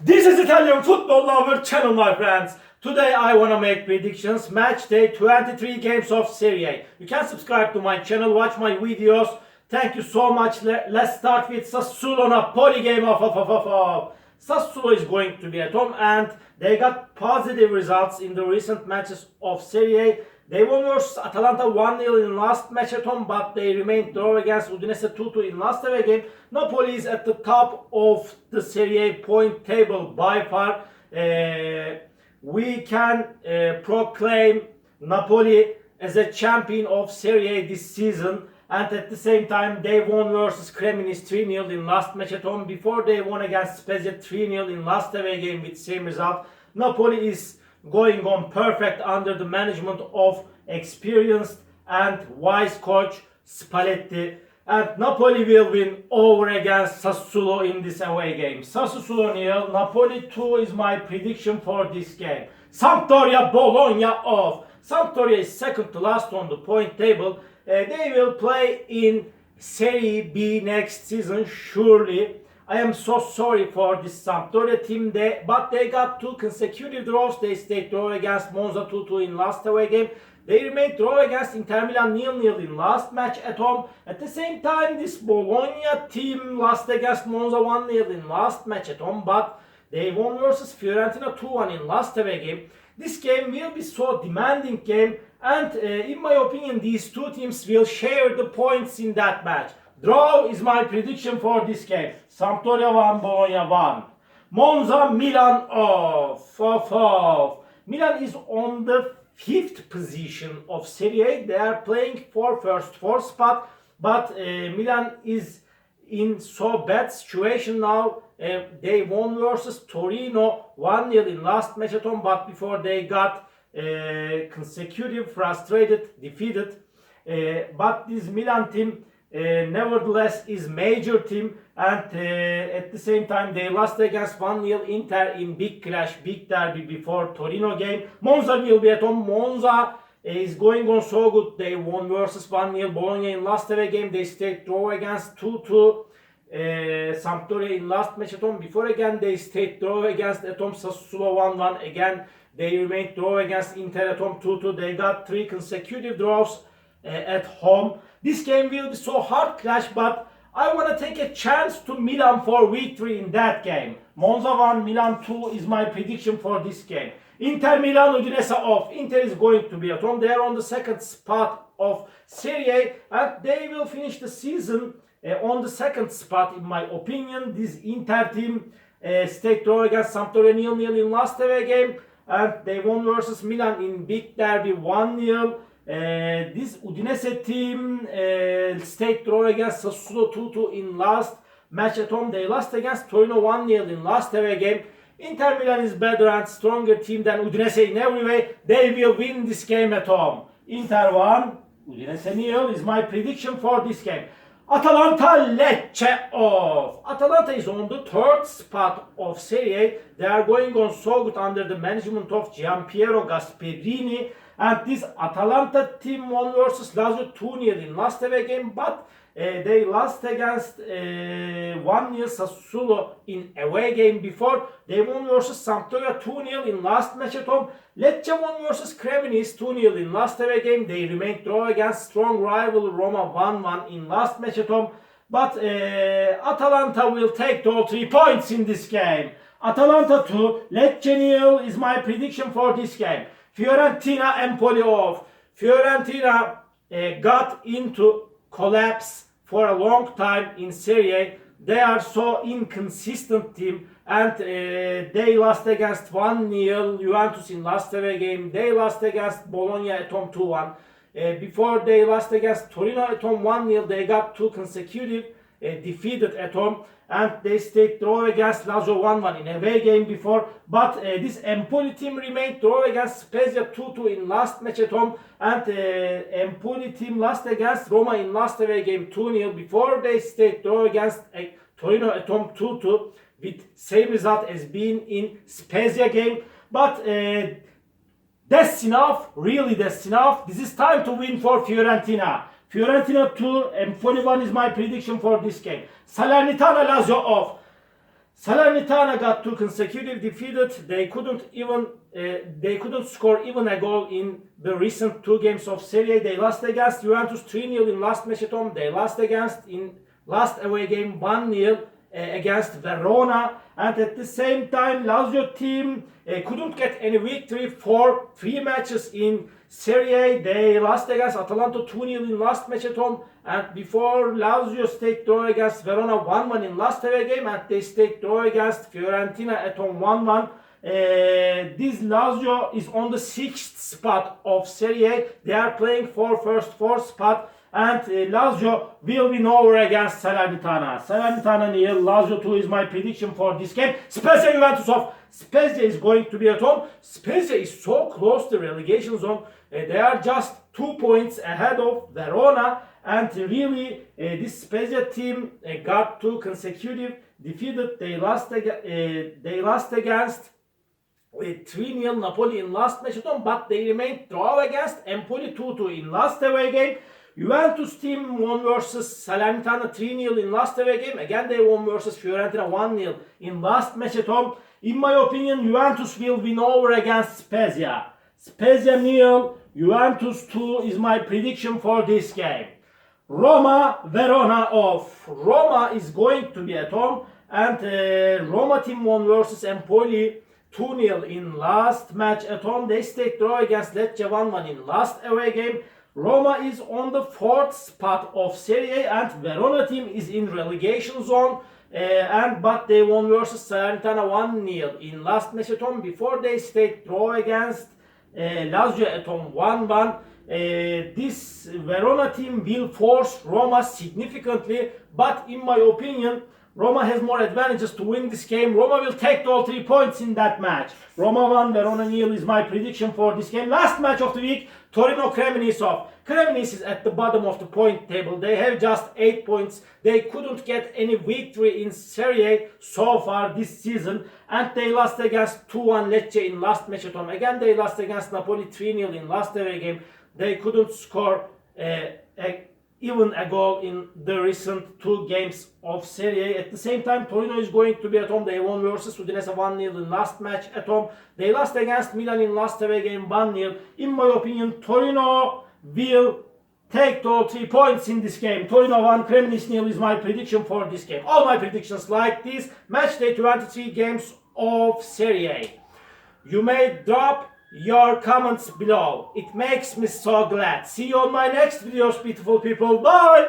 This is Italian football lover channel, my friends. Today I wanna make predictions. Match day 23 games of Serie. You can subscribe to my channel, watch my videos. Thank you so much. Let's start with Sassuolo Napoli game of. Sassuolo is going to be at home and they got positive results in the recent matches of Serie. They won versus Atalanta 1-0 in last match at home, but they remained draw against Udinese 2-2 in last away game. Napoli is at the top of the Serie point table by far. We can proclaim Napoli as a champion of Serie this season. And at the same time, they won versus Cremonese 3-0 in last match at home. Before they won against Spezia 3-0 in last away game with same result. Napoli is going on perfect under the management of experienced and wise coach Spalletti. And Napoli will win over against Sassuolo in this away game. Sassuolo 0, Napoli 2 is my prediction for this game. Sampdoria Bologna off. Sampdoria is second to last on the point table. They will play in Serie B next season, surely. I am so sorry for this Sampdoria team, but they got two consecutive draws. They stayed draw against Monza 2-2 in last away game. They remained draw against Inter Milan 0-0 in last match at home. At the same time, this Bologna team lost against Monza 1-0 in last match at home, but they won versus Fiorentina 2-1 in last away game. This game will be so demanding game, and in my opinion, these two teams will share the points in that match. Draw is my prediction for this game. Sampdoria 1, Bologna 1. Monza, Milan off. Milan is on the 5th position of Serie A. They are playing for first 4 spot, but Milan is in so bad situation now. They won versus Torino 1-0 in last match at home, but before they got consecutive defeated. But this Milan team nevertheless is major team, and at the same time they lost against 1-0 Inter in big clash, big derby before Torino game. Monza will be at home. Monza is going on so good. They won versus 1-0 Bologna in last away game. They stayed draw against 2-2 Sampdoria in last match at home. Before again they stayed draw against at home Sassuolo 1-1. Again they remained draw against Inter at home 2-2. They got 3 consecutive draws at home. This game will be so hard clash, but I want to take a chance to Milan for victory in that game. Monza 1, Milan 2 is my prediction for this game. Inter Milan, Udinese off. Inter is going to be at home. They are on the second spot of Serie A, and they will finish the season on the second spot in my opinion. This Inter team stayed draw against Sampdoria 0-0 in last away game, and they won versus Milan in big derby 1-0. This Udinese team stayed draw against Sassuolo 2-2 in last match at home. They lost against Torino 1-0 in last away game. Inter Milan is better and stronger team than Udinese in every way. They will win this game at home. Inter 1, Udinese 0 is my prediction for this game. Atalanta Lecce off. Atalanta is on the 3rd spot of Serie A. They are going on so good under the management of Gianpiero Gasperini. And this Atalanta team won versus Lazio 2-0 in last away game, but they lost against 1-0 Sassuolo in away game before. They won versus Sampdoria 2-0 in last match at home. Lecce won versus Cremonese 2-0 in last away game. They remained draw against strong rival Roma 1-1 in last match at home. But Atalanta will take all 3 points in this game. Atalanta 2, Lecce 0 is my prediction for this game. Fiorentina Empoli off. Fiorentina got into collapse for a long time in Serie A. They are so inconsistent team, and they lost against 1-0 Juventus in last away game. They lost against Bologna at home 2-1. Before they lost against Torino at home 1-0. They got 2 consecutive defeated at home, and they stayed draw against Lazio 1-1 in away game before. But this Empoli team remained draw against Spezia 2-2 in last match at home, and Empoli team lost against Roma in last away game 2-0 before they stayed draw against Torino at home 2-2 with same result as being in Spezia game. But that's enough, really that's enough. This is time to win for Fiorentina. Fiorentina 2, Empoli 1 is my prediction for this game. Salernitana Lazio off. Salernitana got 2 consecutive defeated. They couldn't score even a goal in the recent 2 games of Serie. They lost against Juventus 3-0 in last match at home. They lost in last away game 1-0 against Verona, and at the same time Lazio team couldn't get any victory for 3 matches in Serie. They lost against Atalanta 2-0 in last match at home, and before Lazio stayed draw against Verona 1-1 in last away game, and they stayed draw against Fiorentina at home 1-1. This Lazio is on the 6th spot of Serie. They are playing for first 4 spot, and Lazio will win over against Salernitana. Salernitana nil, Lazio 2 is my prediction for this game. Spezia Juventus off. Spezia is going to be at home. Spezia is so close to relegation zone. They are just 2 points ahead of Verona, and really this Spezia team got 2 consecutive defeated. They lost against 3-0 Napoli in last match at home, but they remained draw against Empoli 2-2 in last away game. Juventus team won versus Salernitana 3-0 in last away game. Again they won versus Fiorentina 1-0 in last match at home. In my opinion, Juventus will win over against Spezia. Spezia nil, Juventus 2 is my prediction for this game. Roma, Verona off. Roma is going to be at home, and Roma team won versus Empoli 2-0 in last match at home. They stayed draw against Lecce 1-1 in last away game. Roma is on the 4th spot of Serie, and Verona team is in relegation zone. But they won versus Salernitana 1-0 in last match at home before they stayed draw against Lazio at home 1-1. This Verona team will force Roma significantly, but in my opinion, Roma has more advantages to win this game. Roma will take all 3 points in that match. Roma 1, Verona nil is my prediction for this game. Last match of the week, Torino Cremonese off. Cremonese is at the bottom of the point table. They have just 8 points. They couldn't get any victory in Serie so far this season, and they lost against 2-1 Lecce in last match at home. Again, they lost against Napoli 3-0 in last away game. They couldn't score even a goal in the recent 2 games of Serie. At the same time, Torino is going to be at home. They won versus Udinese 1-0 in last match at home. They lost against Milan in last away game 1-0. In my opinion, Torino will take all 3 points in this game. Torino 1, Cremonese nil is my prediction for this game. All my predictions like this. Match day 23 games of Serie. You may drop your comments below. It makes me so glad. See you on my next videos, beautiful people. Bye!